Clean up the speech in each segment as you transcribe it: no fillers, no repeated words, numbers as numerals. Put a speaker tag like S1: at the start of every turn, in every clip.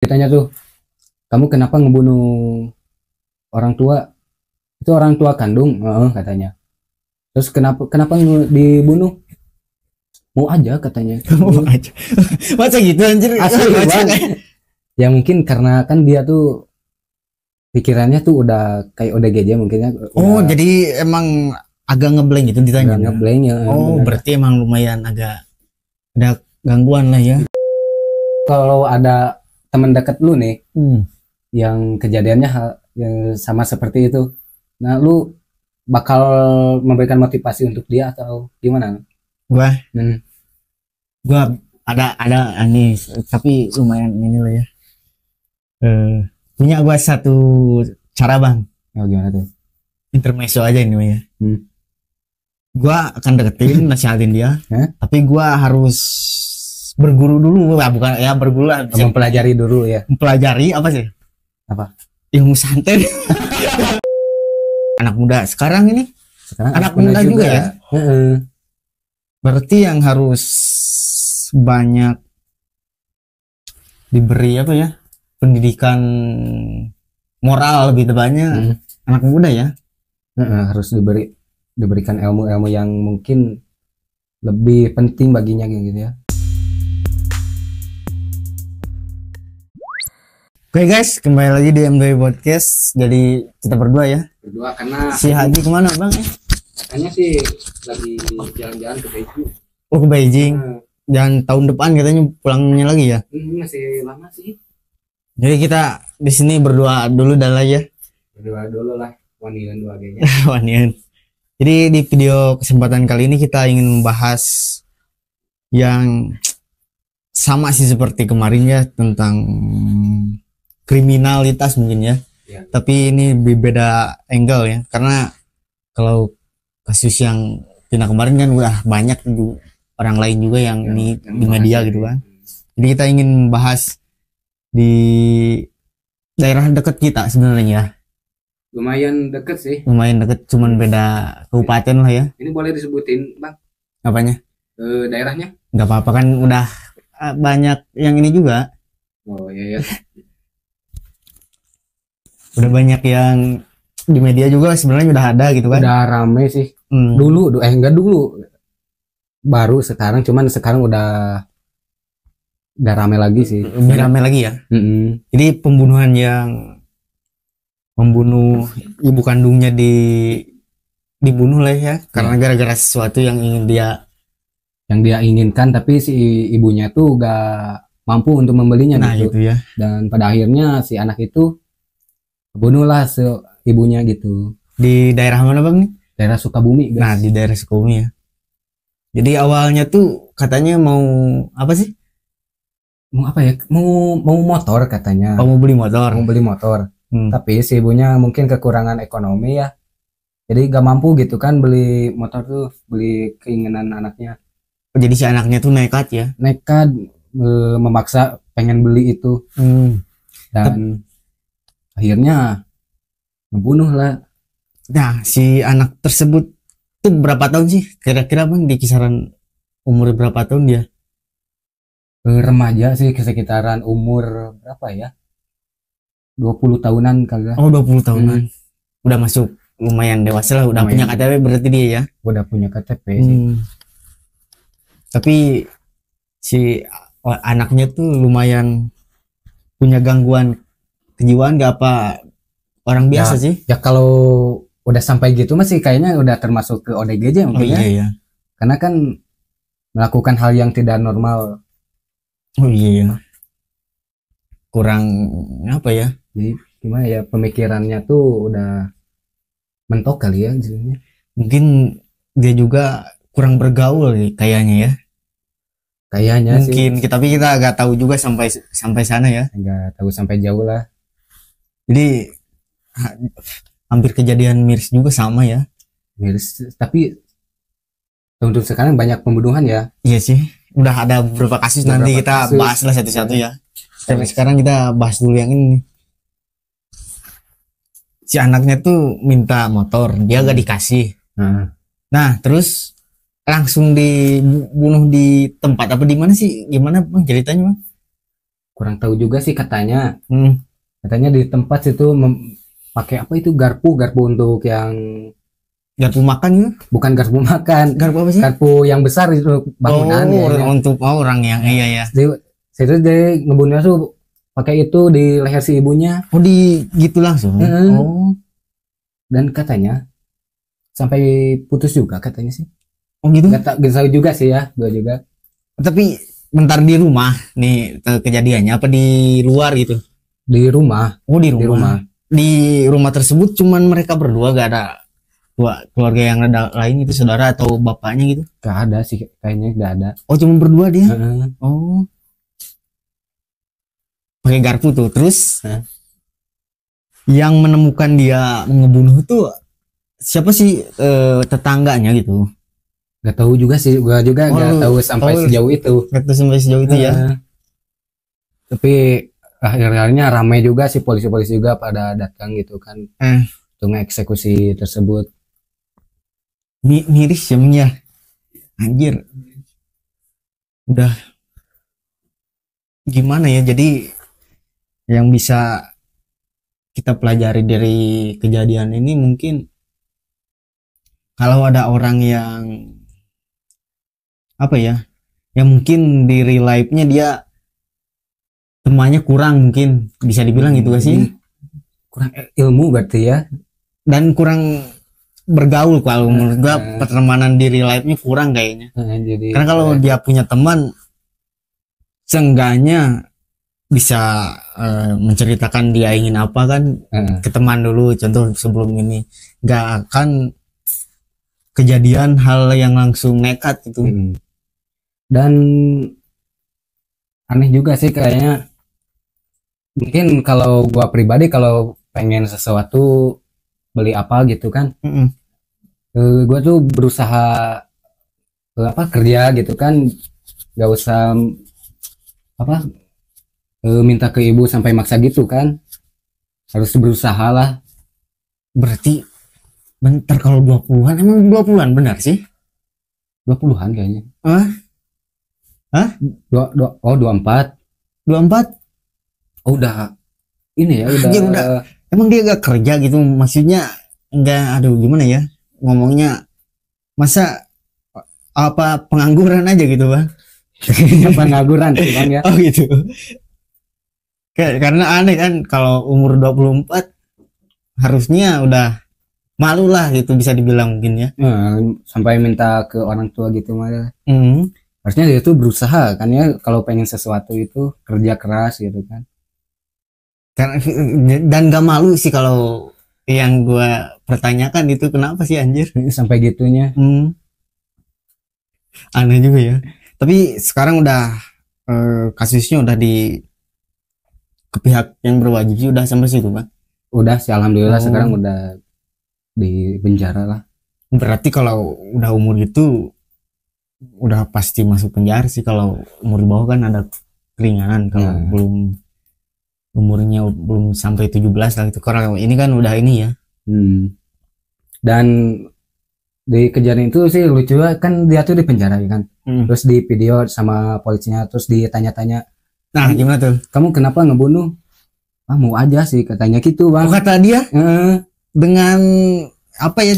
S1: Ditanya tuh, kamu kenapa ngebunuh orang tua? Itu orang tua kandung, katanya. Terus kenapa kenapa dibunuh? Mau aja katanya.
S2: Mau aja. Masa gitu anjir?
S1: Asli bang. Ya mungkin karena kan dia tuh pikirannya tuh udah kayak ODGJ mungkin ya.
S2: Oh, jadi emang agak ngeblank gitu ditanya.
S1: Ngeblank ya.
S2: Oh, berarti emang lumayan agak ada gangguan lah ya.
S1: Kalau ada teman dekat lu nih yang kejadiannya yang sama seperti itu, nah lu bakal memberikan motivasi untuk dia atau gimana?
S2: Gua ada ini, tapi lumayan ini lah ya. Punya gua satu cara bang.
S1: Oh, gimana tuh?
S2: Intermezzo aja ini ya. Gua akan deketin, nasihatin dia, tapi gua harus berguru dulu, bukan ya berguru lah.
S1: Mempelajari dulu ya.
S2: Mempelajari apa sih?
S1: Apa?
S2: Ilmu santet. Anak muda sekarang ini.
S1: Sekarang
S2: anak muda juga ya. Berarti yang harus banyak diberi apa ya? Pendidikan moral lebih tepatnya anak muda ya.
S1: Harus diberikan ilmu-ilmu yang mungkin lebih penting baginya gitu ya.
S2: Oke guys, kembali lagi di MDW Podcast. Jadi kita berdua ya.
S1: Berdua karena
S2: si Haji kemana bang?
S1: Katanya sih lagi jalan-jalan ke Beijing.
S2: Oh, ke Beijing. Dan tahun depan katanya pulangnya lagi ya.
S1: Masih lama sih.
S2: Jadi kita di sini berdua dulu dah lah ya.
S1: Berdua dulu lah. Wanian bagainya.
S2: Wanian. Jadi di video kesempatan kali ini kita ingin membahas yang sama sih seperti kemarin ya, tentang kriminalitas mungkin ya. Tapi ini beda angle ya, karena kalau kasus yang pindah kemarin kan udah banyak orang lain juga yang ini di media gitu kan. Jadi kita ingin bahas di daerah dekat kita sebenarnya.
S1: Lumayan deket sih.
S2: Lumayan deket, cuman beda kabupaten lah ya.
S1: Ini boleh disebutin bang?
S2: Apanya?
S1: Daerahnya?
S2: Nggak apa-apa kan, udah banyak yang ini juga.
S1: Oh iya ya.
S2: Udah banyak yang di media juga sebenarnya udah ada gitu kan.
S1: Udah rame sih. Dulu enggak dulu. Baru sekarang, cuman sekarang udah rame lagi sih.
S2: Lebih rame lagi ya. Jadi pembunuhan yang membunuh ibu kandungnya dibunuh lah ya, karena gara-gara sesuatu yang dia inginkan, tapi si ibunya tuh gak mampu untuk membelinya. Nah gitu ya. Dan
S1: pada akhirnya si anak itu bunuhlah ibunya gitu.
S2: Di daerah mana bang nih?
S1: Daerah Sukabumi guys.
S2: Nah di daerah Sukabumi ya. Jadi awalnya tuh katanya mau apa sih?
S1: Mau apa ya? Mau motor katanya.
S2: Oh, mau beli motor.
S1: Mau beli motor. Tapi si ibunya mungkin kekurangan ekonomi ya. Jadi gak mampu gitu kan beli motor tuh, beli keinginan anaknya.
S2: Jadi si anaknya tuh nekat ya?
S1: Nekat, memaksa pengen beli itu. Dan akhirnya membunuh lah.
S2: Nah si anak tersebut tuh berapa tahun sih kira-kira bang, di kisaran umur berapa tahun dia?
S1: Remaja sih, sekitaran umur berapa ya, 20 tahunan kali ya.
S2: Oh 20 tahunan. Udah masuk lumayan dewasa lah, udah punya KTP berarti dia ya.
S1: Udah punya KTP sih.
S2: Tapi si anaknya tuh lumayan punya gangguan kejiwaan gak apa orang biasa sih?
S1: Ya kalau udah sampai gitu masih kayaknya udah termasuk ke ODGJ mungkin.
S2: Iya.
S1: Karena kan melakukan hal yang tidak normal.
S2: Oh iya. Kurang apa ya?
S1: Jadi gimana ya, pemikirannya tuh udah mentok kali ya sebenarnya.
S2: Mungkin dia juga kurang bergaul kayaknya ya.
S1: Kayaknya
S2: mungkin sih. Tapi kita agak tahu juga sampai sana ya.
S1: Enggak tahu sampai jauh lah.
S2: Jadi hampir kejadian miris juga sama ya.
S1: Miris, tapi untuk sekarang banyak pembunuhan ya.
S2: Iya sih. Udah ada beberapa kasus, nanti kita bahas lah satu-satu ya. Tapi sekarang kita bahas dulu yang ini. Si anaknya tuh minta motor, dia gak dikasih. Nah terus langsung dibunuh di tempat apa di mana sih? Gimana bang ceritanya bang?
S1: kurang tahu juga sih katanya. Katanya di tempat situ pakai apa itu garpu untuk yang
S2: garpu makan ya?
S1: Bukan garpu makan.
S2: Garpu apa sih?
S1: Garpu yang besar itu bangunan.
S2: Untuk orang yang iya ya.
S1: Situ dia ngebunuhnya tuh pakai itu di leher si ibunya.
S2: Oh, di gitu langsung. Oh.
S1: Dan katanya sampai putus juga katanya sih.
S2: Oh gitu?
S1: Gak tahu juga sih ya, gue juga.
S2: Tapi bentar di rumah nih kejadiannya apa di luar gitu?
S1: Di rumah.
S2: Oh di rumah. Di rumah tersebut cuman mereka berdua, gak ada keluarga yang ada lain itu, saudara atau bapaknya gitu?
S1: Gak ada sih kayaknya, gak ada.
S2: Oh cuma berdua dia? Oh. Pakai garpu tuh. Terus yang menemukan dia ngebunuh itu siapa sih? Tetangganya gitu?
S1: Gak tahu juga sih, gua juga gak tahu sampai sejauh itu.
S2: Gak tahu sampai sejauh itu ya.
S1: Tapi akhirnya ramai juga sih, polisi-polisi juga pada datang gitu kan, untuk mengeksekusi tersebut.
S2: Miris ya, anjir. Udah gimana ya? Jadi yang bisa kita pelajari dari kejadian ini mungkin kalau ada orang yang apa ya, yang mungkin di real life-nya dia temannya kurang, mungkin bisa dibilang gitu gak sih?
S1: Kurang ilmu berarti ya,
S2: dan kurang bergaul. Kalau menurut gua pertemanan di real life-nya kurang kayaknya.
S1: Jadi
S2: karena kalau dia punya teman, seenggaknya bisa menceritakan dia ingin apa kan ke teman dulu, contoh sebelum ini, nggak akan kejadian hal yang langsung nekat gitu.
S1: Dan aneh juga sih kayaknya, mungkin kalau gua pribadi kalau pengen sesuatu, beli apa gitu kan, gua tuh berusaha kerja gitu kan, gak usah minta ke ibu sampai maksa gitu kan, harus berusaha lah.
S2: Berarti bentar, kalau 20-an emang 20-an benar sih?
S1: 20-an kayaknya.
S2: Hah?
S1: 24. Oh, udah ini ya,
S2: udah. Emang dia gak kerja gitu, maksudnya enggak, aduh gimana ya ngomongnya, masa apa pengangguran aja gitu bang?
S1: Pengangguran sih bang ya.
S2: Oh gitu. Karena aneh kan, kalau umur 24 harusnya udah malu lah gitu, bisa dibilang mungkin ya.
S1: Sampai minta ke orang tua gitu malah. Harusnya dia tuh berusaha kan ya, kalau pengen sesuatu itu kerja keras gitu kan.
S2: Dan gak malu sih kalau yang gua pertanyakan itu, kenapa sih anjir
S1: sampai gitunya.
S2: Aneh juga ya. Tapi sekarang udah kasusnya udah di ke pihak yang berwajib sih, udah sampai situ bang?
S1: Udah sih alhamdulillah. Sekarang udah di penjara lah.
S2: Berarti kalau udah umur itu udah pasti masuk penjara sih. Kalau umur di bawah kan ada keringanan, kalau belum umurnya belum sampai 17 lah gitu. Karena ini kan udah ini ya.
S1: Dan di kejadian itu sih lucu kan, dia tuh di penjara kan. Terus di video sama polisinya, terus ditanya-tanya,
S2: nah gimana tuh,
S1: kamu kenapa ngebunuh? Mau aja sih katanya gitu bang.
S2: Oh, kata dia dengan apa ya,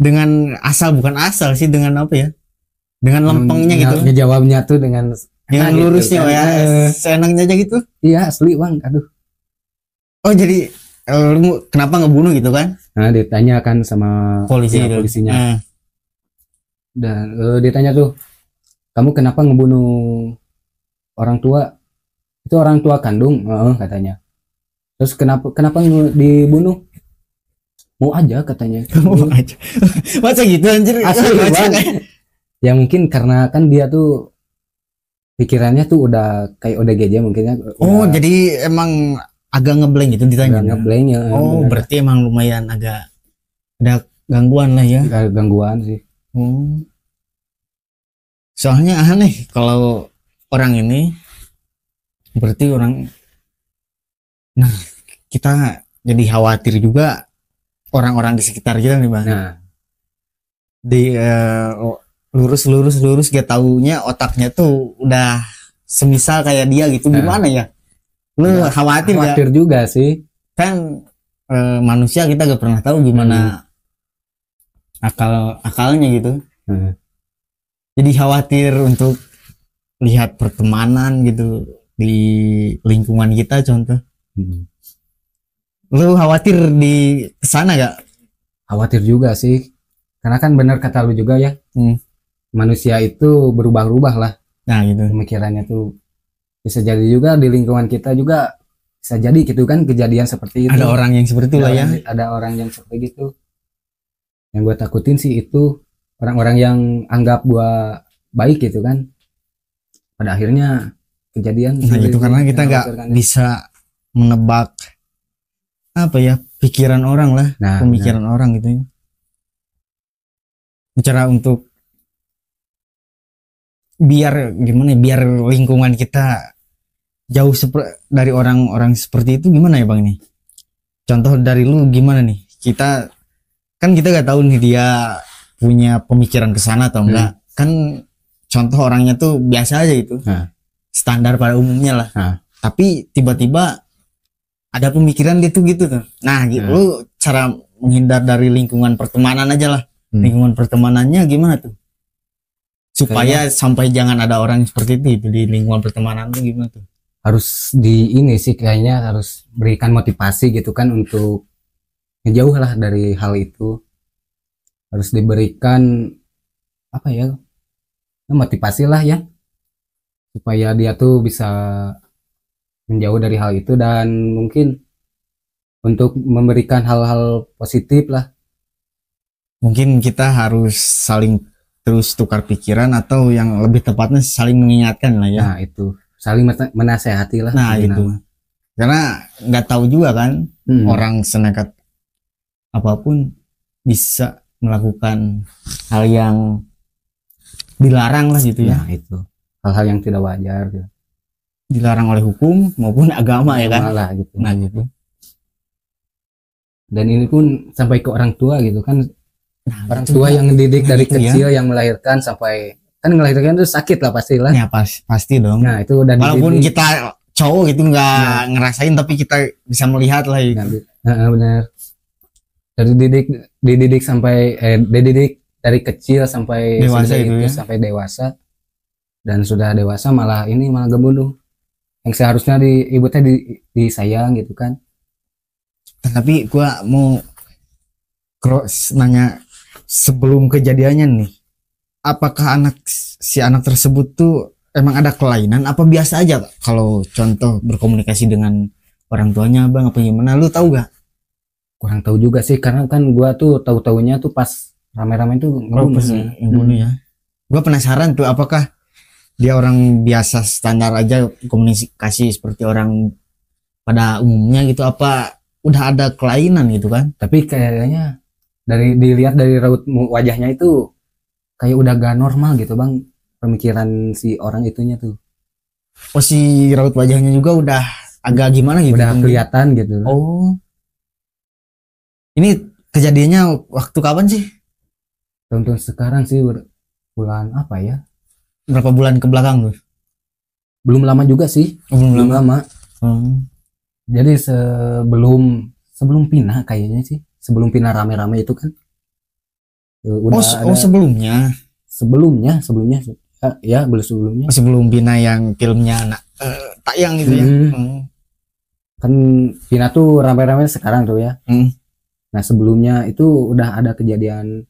S2: dengan asal, bukan asal sih, dengan apa ya, dengan lempengnya gitu.
S1: Ngejawabnya tuh dengan
S2: lurusnya
S1: gitu,
S2: ya, seenaknya aja gitu.
S1: Iya asli bang, aduh.
S2: Oh jadi lu kenapa ngebunuh gitu kan?
S1: Nah ditanya kan sama polisinya. Dan ditanya tuh, kamu kenapa ngebunuh orang tua? Itu orang tua kandung, katanya. Terus kenapa dibunuh? Mau aja katanya.
S2: Mau aja. Masa gitu anjir?
S1: Asli bang. Ya mungkin karena kan dia tuh pikirannya tuh udah kayak ODGJ mungkin ya.
S2: Oh jadi emang agak ngeblank gitu ditanya.
S1: Ngeblank ya.
S2: Oh berarti emang lumayan agak ada gangguan lah ya.
S1: Gangguan sih.
S2: Soalnya aneh kalau orang ini, berarti orang, nah kita jadi khawatir juga orang-orang di sekitar kita nih bang. Di lurus gak taunya otaknya tuh udah semisal kayak dia gitu, gimana ya? Lu
S1: Ya,
S2: khawatir ya?
S1: khawatir juga sih.
S2: Kan manusia kita gak pernah tahu gimana akalnya gitu. Jadi khawatir untuk lihat pertemanan gitu di lingkungan kita contoh. Lu khawatir di kesana gak?
S1: Khawatir juga sih, karena kan benar kata lu juga ya, manusia itu berubah-ubah lah.
S2: Nah gitu,
S1: pemikirannya tuh bisa jadi juga di lingkungan kita juga bisa jadi gitu kan, kejadian seperti itu.
S2: ada orang yang seperti itu lah ya.
S1: Ada orang yang seperti gitu. Yang gue takutin sih itu orang-orang yang anggap gua baik gitu kan, pada akhirnya kejadian
S2: Nah itu karena kita nggak bisa menebak apa ya pikiran orang lah, pemikiran orang gitu ya. Cara untuk biar gimana ya, biar lingkungan kita jauh dari orang-orang seperti itu gimana ya bang nih? Contoh dari lu gimana nih? Kita gak tahu nih dia punya pemikiran ke sana atau enggak. Kan contoh orangnya tuh biasa aja gitu, standar pada umumnya lah. Tapi tiba-tiba ada pemikiran dia tuh gitu tuh. Nah gitu, lu cara menghindar dari lingkungan pertemanan aja lah. Lingkungan pertemanannya gimana tuh? Supaya sampai jangan ada orang seperti itu di lingkungan pertemanan tuh gimana tuh?
S1: Harus di ini sih kayaknya harus berikan motivasi gitu kan untuk ngejauh lah dari hal itu. Harus diberikan apa ya, motivasi lah ya, supaya dia tuh bisa menjauh dari hal itu, dan mungkin untuk memberikan hal-hal positif lah.
S2: Mungkin kita harus saling terus tukar pikiran, atau yang lebih tepatnya saling mengingatkan lah ya.
S1: Nah itu saling menasehati lah.
S2: Nah itu karena nggak tahu juga kan, orang senekat apapun bisa melakukan hal yang dilarang lah gitu ya.
S1: Nah itu hal-hal yang tidak wajar gitu.
S2: Dilarang oleh hukum maupun agama ya kan
S1: lah, gitu.
S2: Nah gitu.
S1: Dan ini pun sampai ke orang tua gitu kan. Orang tua yang mendidik dari
S2: gitu
S1: kecil ya. Yang melahirkan sampai kan melahirkan itu sakit lah pastilah
S2: ya. Pasti dong.
S1: Nah itu udah
S2: walaupun dididik. Kita cowok gitu nggak ngerasain, tapi kita bisa melihat lah gitu.
S1: Benar. Dari dididik sampai dididik dari kecil sampai
S2: dewasa itu ya.
S1: Sampai dewasa, dan sudah dewasa malah gebunuh yang seharusnya ibunya disayang gitu kan.
S2: Tapi gua mau nanya sebelum kejadiannya nih, apakah si anak tersebut tuh emang ada kelainan apa biasa aja kalau contoh berkomunikasi dengan orang tuanya bang, apa gimana, lu tahu gak?
S1: Kurang tahu juga sih, karena kan gua tuh tahu-taunya tuh pas rame-rame tuh
S2: ngebunuh ya. Gua penasaran tuh apakah dia orang biasa standar aja komunikasi seperti orang pada umumnya gitu, apa udah ada kelainan gitu kan?
S1: Tapi kayaknya dilihat dari raut wajahnya itu kayak udah gak normal gitu bang, pemikiran si orang itunya tuh.
S2: Oh si raut wajahnya juga udah agak gimana gitu?
S1: Udah kelihatan gitu.
S2: Oh ini kejadiannya waktu kapan sih?
S1: Tahun sekarang sih, bulan apa ya?
S2: Berapa bulan ke belakang tuh?
S1: Belum lama juga sih. Belum lama. Jadi sebelum pindah kayaknya sih. Sebelum pindah rame-rame itu kan.
S2: Udah sebelumnya.
S1: Sebelumnya. Ya, belum sebelumnya.
S2: Sebelum pindah yang filmnya tayang gitu ya.
S1: Kan pindah tuh rame-rame sekarang tuh ya. Nah, sebelumnya itu udah ada kejadian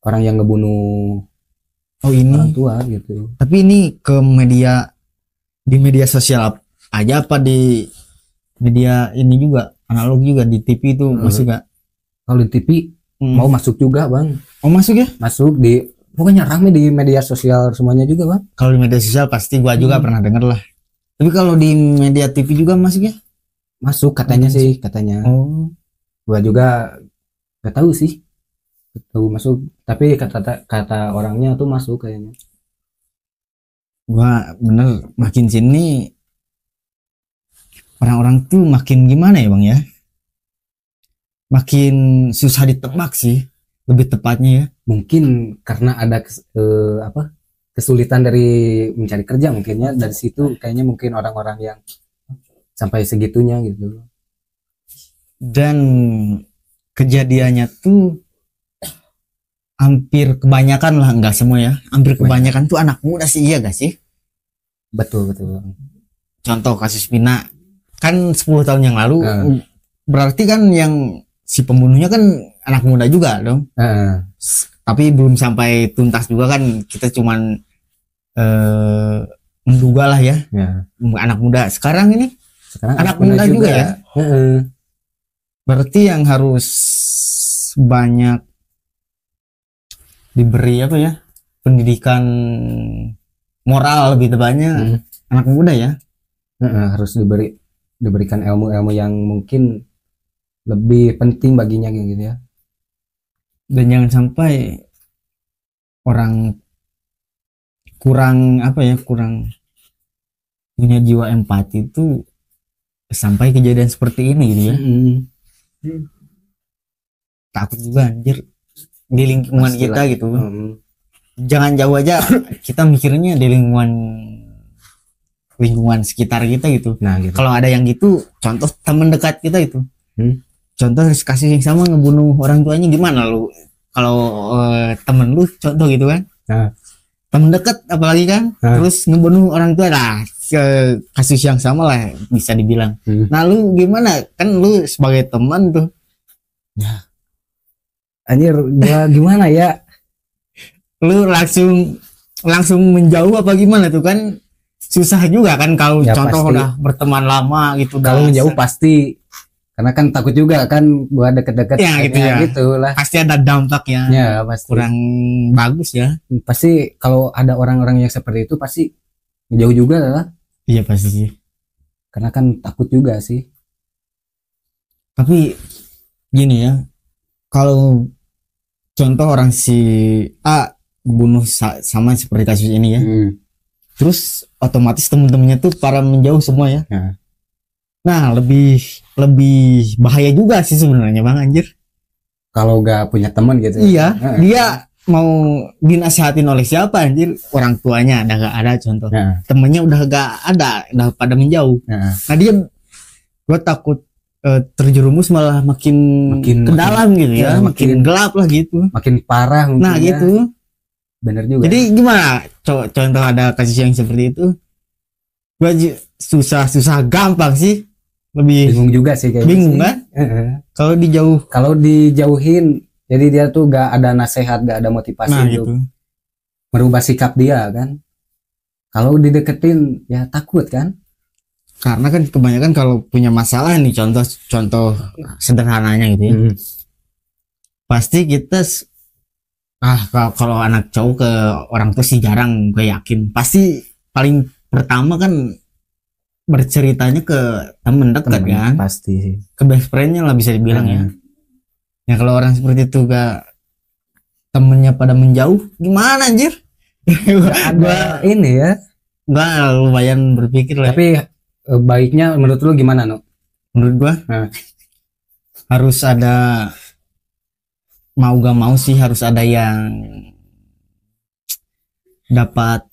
S1: orang yang ngebunuh orang tua gitu.
S2: Tapi ini ke di media sosial aja apa di media ini juga analog juga, di TV itu masuk gak?
S1: Kalau di TV mau masuk juga bang.
S2: Oh masuk ya?
S1: Masuk pokoknya rame di media sosial semuanya juga bang.
S2: Kalau di media sosial pasti gua juga pernah denger lah. Tapi kalau di media TV juga masuk ya?
S1: Masuk katanya sih, katanya. Gua juga gak tahu sih. Tahu masuk, tapi kata orangnya tuh masuk kayaknya.
S2: Gua bener makin sini orang-orang tuh makin gimana ya bang ya, makin susah ditebak sih lebih tepatnya ya.
S1: Mungkin karena ada kesulitan dari mencari kerja mungkinnya dari situ kayaknya mungkin orang-orang yang sampai segitunya gitu.
S2: Dan kejadiannya tuh hampir kebanyakan lah, enggak semua ya, hampir kebanyakan tuh anak muda sih, iya gak sih?
S1: Betul betul.
S2: Contoh kasus Vina kan 10 tahun yang lalu, berarti kan yang si pembunuhnya kan anak muda juga dong. Tapi belum sampai tuntas juga kan, kita cuman menduga lah ya, anak muda. Sekarang ini anak muda juga ya. Berarti yang harus banyak diberi apa ya, pendidikan moral lebih tepatnya, anak muda ya.
S1: Harus diberikan ilmu-ilmu yang mungkin lebih penting baginya gitu ya.
S2: Dan jangan sampai orang kurang apa ya, kurang punya jiwa empati itu sampai kejadian seperti ini gitu ya. Takut juga anjir di lingkungan kita gitu. Jangan jauh aja, kita mikirnya di lingkungan sekitar kita gitu.
S1: Nah, gitu.
S2: Kalau ada yang gitu, contoh teman dekat kita itu, contoh kasus yang sama ngebunuh orang tuanya, gimana lu? Kalau temen lu contoh gitu kan, temen dekat apalagi kan, terus ngebunuh orang tua lah, kasus yang sama lah bisa dibilang. Nah lu gimana? Kan lu sebagai teman tuh.
S1: Ya. Anjir, gua gimana ya?
S2: Lu langsung menjauh apa gimana tuh kan? Susah juga kan kalau ya, contoh pasti. Udah berteman lama gitu.
S1: Kalau menjauh pasti, karena kan takut juga kan buat deket-deket
S2: ya, gitu ya.
S1: Gitulah.
S2: Pasti ada dampaknya.
S1: Ya, pasti.
S2: Kurang bagus ya.
S1: Pasti kalau ada orang-orang yang seperti itu pasti menjauh juga lah.
S2: Iya pasti sih.
S1: Karena kan takut juga sih.
S2: Tapi gini ya, kalau contoh orang si A bunuh sama seperti kasus ini ya, terus otomatis temen-temennya tuh para menjauh semua ya. Nah lebih bahaya juga sih sebenarnya Bang anjir.
S1: Kalau gak punya teman gitu.
S2: Iya, dia mau dinasehatin oleh siapa anjir? Orang tuanya ada gak ada contoh. Temennya udah gak ada, udah pada menjauh. Nah dia, gue takut terjerumus malah makin ke dalam gitu ya, makin gelap lah gitu,
S1: makin parah mungkin.
S2: Nah gitu,
S1: bener juga.
S2: Jadi gimana contoh ada kasus yang seperti itu, gua susah gampang sih, lebih
S1: bingung juga sih kayak
S2: bingung kan. Kalau
S1: dijauhin, jadi dia tuh gak ada nasihat, gak ada motivasi untuk gitu. Merubah sikap dia kan. Kalau dideketin ya takut kan.
S2: Karena kan kebanyakan kalau punya masalah nih, contoh sederhananya gitu ya, pasti kita kalau anak cowok ke orang tua sih jarang, gue yakin pasti paling pertama kan berceritanya ke temen dekat kan,
S1: pasti
S2: ke best friendnya lah bisa dibilang ya. Ya kalau orang seperti itu gak temennya pada menjauh, gimana anjir?
S1: Ada ini ya,
S2: gak lumayan berpikir lah.
S1: Tapi baiknya menurut lu gimana, No?
S2: Menurut gua harus ada, mau gak mau sih harus ada yang dapat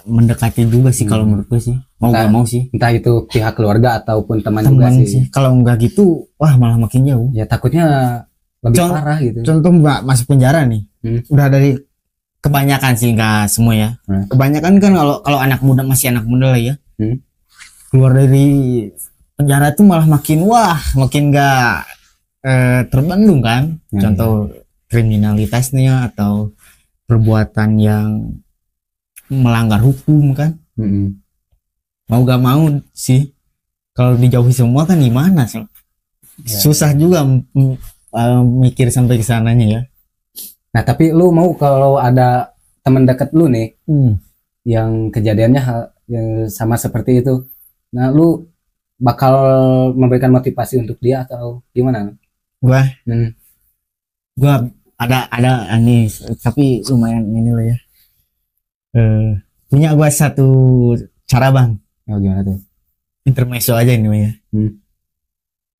S2: mendekati juga sih kalau menurut gua sih. Mau gak mau sih.
S1: Entah itu pihak keluarga ataupun teman juga sih.
S2: Kalau enggak gitu, wah malah makin jauh.
S1: Ya takutnya lebih parah gitu.
S2: Contoh mbak masuk penjara nih, udah dari kebanyakan sih, nggak semua ya. Kebanyakan kan kalau anak muda, masih anak muda lah ya. Keluar dari penjara tuh malah makin gak terbendung kan. Contoh kriminalitasnya atau perbuatan yang melanggar hukum kan. Mau gak mau sih, kalau dijauhi semua kan gimana sih. Susah juga mikir sampai ke sananya ya.
S1: Nah tapi lu mau kalau ada teman dekat lu nih yang kejadiannya yang sama seperti itu, nah lu bakal memberikan motivasi untuk dia atau gimana? Gua
S2: ada ini, tapi lumayan ini loh ya. Punya gua satu cara Bang.
S1: Oh, gimana tuh?
S2: Intermezzo aja ini ya.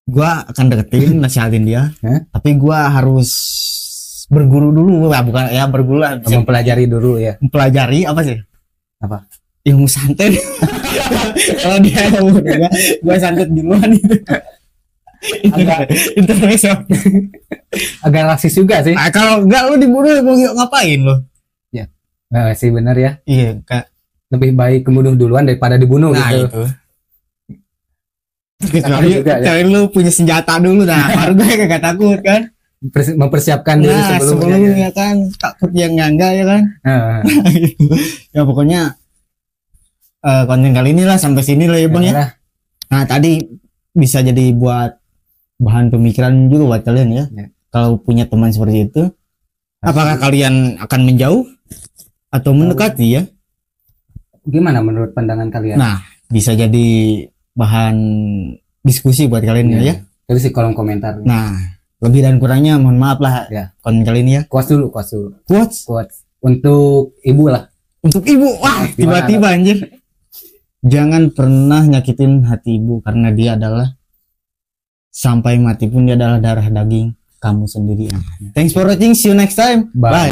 S2: Gua akan deketin, nasihatin dia, tapi gua harus berguru dulu, bukan ya berguru lah,
S1: mempelajari dulu ya.
S2: Mempelajari apa sih?
S1: Apa?
S2: Ilmu santet. Kalau dia gua santet duluan itu.
S1: Agak
S2: Intermezzo.
S1: agak rasis juga sih.
S2: Nah, kalau enggak lu dibunuh mau ngapain lu?
S1: Ya. Nah, sih benar ya.
S2: Iya, Kak.
S1: Lebih baik kebunuh duluan daripada dibunuh
S2: Nah,
S1: gitu.
S2: itu. Kecuali lu punya senjata dulu, nah baru gue kagak takut kan.
S1: Mempersiapkan diri
S2: Nah, sebelumnya kan takut yang enggak ya kan. Ya pokoknya konten kali ini lah sampai sini lah ya Bang ya. Nah tadi bisa jadi buat bahan pemikiran juga buat kalian ya. Kalau punya teman seperti itu, apakah kalian akan menjauh atau mendekati ya?
S1: Gimana menurut pandangan kalian?
S2: Nah bisa jadi bahan diskusi buat kalian ya.
S1: Tulis di kolom komentar.
S2: Nah lebih dan kurangnya mohon maaf lah
S1: ya.
S2: Konten kali ini ya.
S1: Quotes dulu.
S2: Quotes
S1: untuk ibu lah.
S2: Untuk ibu, wah tiba-tiba anjir. Jangan pernah nyakitin hati ibu karena dia adalah sampai mati pun dia adalah darah daging kamu sendiri. Thanks for watching, see you next time. Bye.